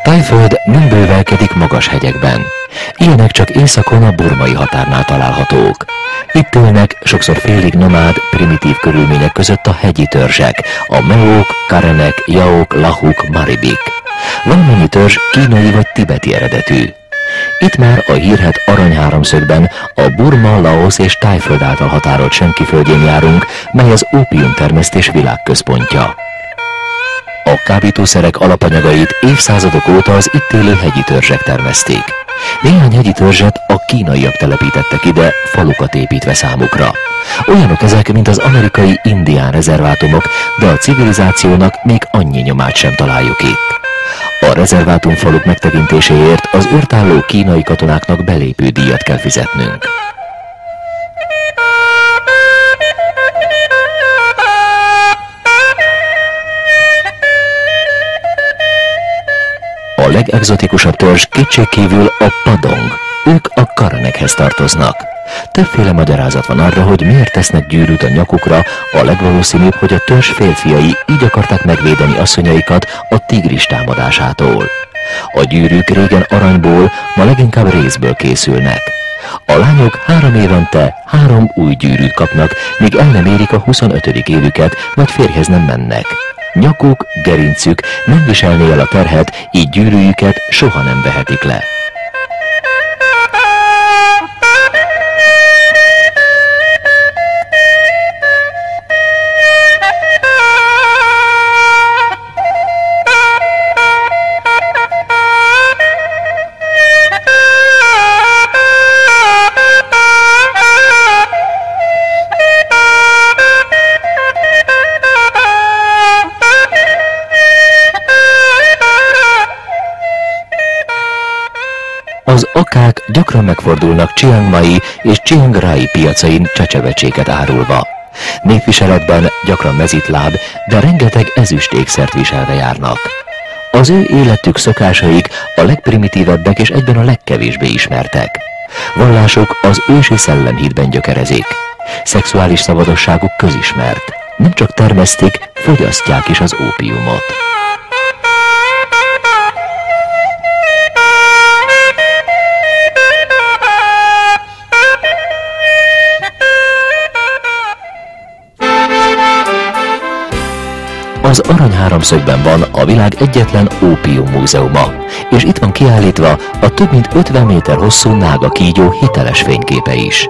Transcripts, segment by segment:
Thaiföld nem bővelkedik magas hegyekben. Ilyenek csak északon a burmai határnál találhatók. Itt élnek sokszor félig nomád, primitív körülmények között a hegyi törzsek, a meók, karenek, jaók, lahuk, maribik. Valamennyi törzs kínai vagy tibeti eredetű. Itt már a hírhedt aranyháromszögben a Burma, Laosz és Thaiföld által határolt senki földjén járunk, mely az ópiumtermesztés világközpontja. A kábítószerek alapanyagait évszázadok óta az itt élő hegyi törzsek termeszték. Néhány hegyi törzset a kínaiak telepítettek ide, falukat építve számukra. Olyanok ezek, mint az amerikai indián rezervátumok, de a civilizációnak még annyi nyomát sem találjuk itt. A rezervátumfaluk megtekintéséért az őrt álló kínai katonáknak belépődíjat kell fizetnünk. A legegzotikusabb törzs kétségkívül a padong. Ők a karenekhez tartoznak. Többféle magyarázat van arra, hogy miért tesznek gyűrűt a nyakukra, a legvalószínűbb, hogy a törzs férfiai így akarták megvédeni asszonyaikat a tigris támadásától. A gyűrűk régen aranyból, ma leginkább rézből készülnek. A lányok 3 évente 3 új gyűrűt kapnak, míg el nem érik a 25. évüket, vagy férjhez nem mennek. Nyakuk, gerincük nem viselné el a terhet, így gyűrűjüket soha nem vehetik le. Az akák gyakran megfordulnak Chiang Mai és Chiang Rai piacain csecsevecséket árulva. Népviseletben gyakran mezitláb, de rengeteg ezüstékszert viselve járnak. Az ő életük, szokásaik a legprimitívebbek és egyben a legkevésbé ismertek. Vallásuk az ősi szellemhitben gyökerezik. Szexuális szabadosságuk közismert. Nem csak termesztik, fogyasztják is az ópiumot. Az Aranyháromszögben van a világ egyetlen ópium múzeuma, és itt van kiállítva a több mint 50 méter hosszú nága kígyó hiteles fényképe is.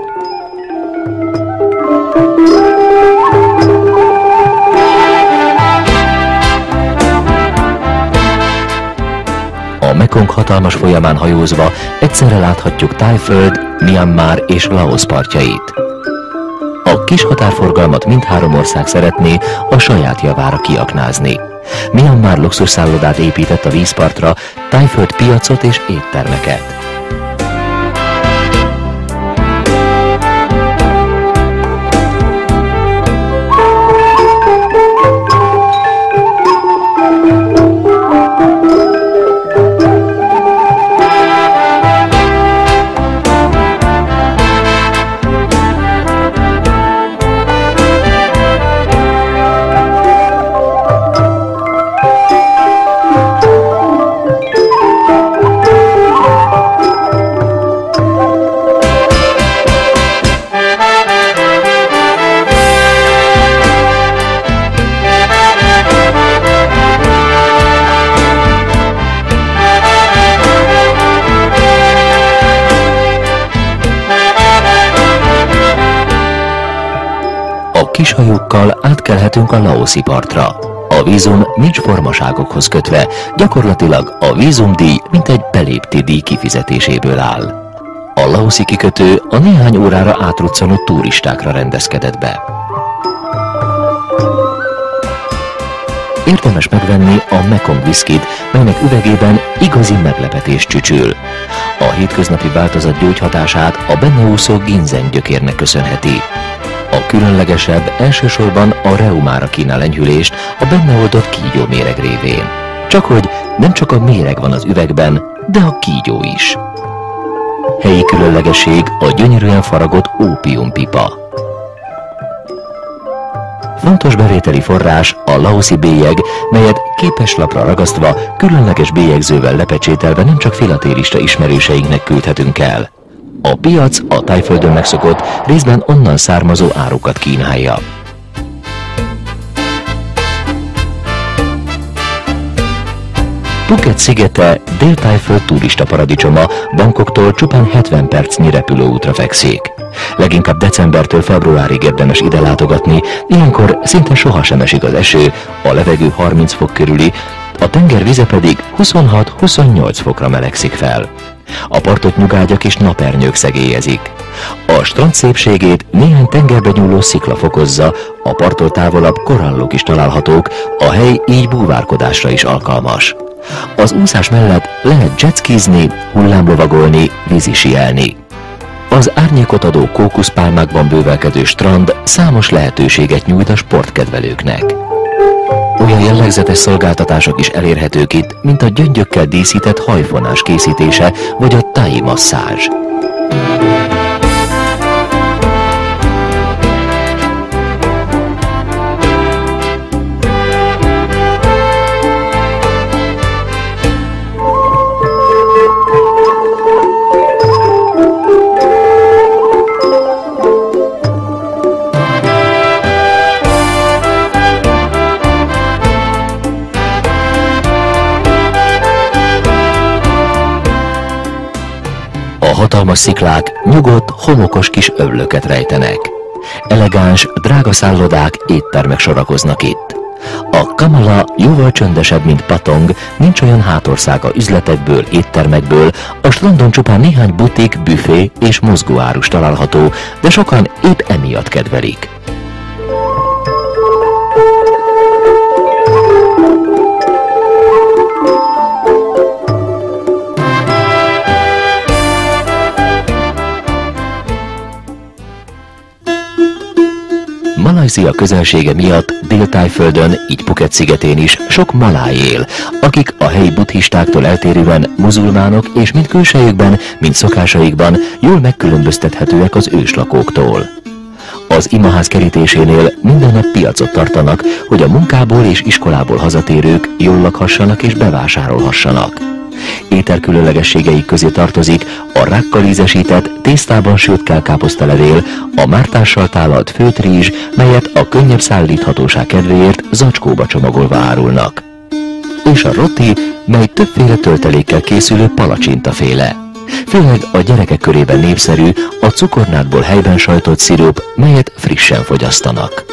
A Mekong hatalmas folyamán hajózva egyszerre láthatjuk Thaiföld, Myanmar és Laosz partjait. A kis határforgalmat mindhárom ország szeretné a saját javára kiaknázni. Myanmar luxusszállodát épített a vízpartra, Thaiföld piacot és éttermeket. Kishajókkal átkelhetünk a laoszi partra. A vízum nincs formaságokhoz kötve, gyakorlatilag a vízumdíj mintegy belépti díj kifizetéséből áll. A laoszi kikötő a néhány órára átruccanott turistákra rendezkedett be. Érdemes megvenni a Mekong viszkit, melynek üvegében igazi meglepetés csücsül. A hétköznapi változat gyógyhatását a benne úszó ginzen gyökérnek köszönheti. A különlegesebb elsősorban a reumára kínál enyhülést a benne oldott kígyóméreg révén. Csakhogy nem csak a méreg van az üvegben, de a kígyó is. Helyi különlegesség a gyönyörűen faragott ópiumpipa. Fontos bevételi forrás a laoszi bélyeg, melyet képeslapra ragasztva, különleges bélyegzővel lepecsételve nem csak filatérista ismerőseinknek küldhetünk el. A piac a Thaiföldön megszokott, részben onnan származó árukat kínálja. Phuket szigete Dél-Thaiföld turista paradicsoma, Bangkoktól csupán 70 percnyi repülőútra fekszik. Leginkább decembertől februárig érdemes ide látogatni, ilyenkor szinte sohasem esik az eső, a levegő 30 fok körüli, a tenger vize pedig 26-28 fokra melegszik fel. A partot nyugágyak és napernyők szegélyezik. A strand szépségét néhány tengerbe nyúló szikla fokozza, a parttól távolabb korallok is találhatók, a hely így búvárkodásra is alkalmas. Az úszás mellett lehet jetskizni, hullámlovagolni, vízisielni. Az árnyékot adó kókuszpálmákban bővelkedő strand számos lehetőséget nyújt a sportkedvelőknek. Olyan jellegzetes szolgáltatások is elérhetők itt, mint a gyöngyökkel díszített hajfonás készítése vagy a thai masszázs. A hatalmas sziklák nyugodt, homokos kis öblöket rejtenek. Elegáns, drága szállodák, éttermek sorakoznak itt. A Kamala jóval csöndesebb, mint Patong, nincs olyan hátországa üzletekből, éttermekből, a strandon csupán néhány butik, büfé és mozgóárus található, de sokan épp emiatt kedvelik. Malajzia közelsége miatt Dél-Thaiföldön, így Phuket szigetén is sok maláj él, akik a helyi buddhistáktól eltérően muzulmánok, és mind külsejükben, mind szokásaikban jól megkülönböztethetőek az őslakóktól. Az imaház kerítésénél minden nap piacot tartanak, hogy a munkából és iskolából hazatérők jól lakhassanak és bevásárolhassanak. Ételkülönlegességeik közé tartozik a rákkal ízesített, tésztában sült kelkáposztalevél, a mártással tálalt főtt rizs, melyet a könnyebb szállíthatóság kedvéért zacskóba csomagolva árulnak. És a roti, mely többféle töltelékkel készülő palacsintaféle. Főleg a gyerekek körében népszerű a cukornádból helyben sajtott szirup, melyet frissen fogyasztanak.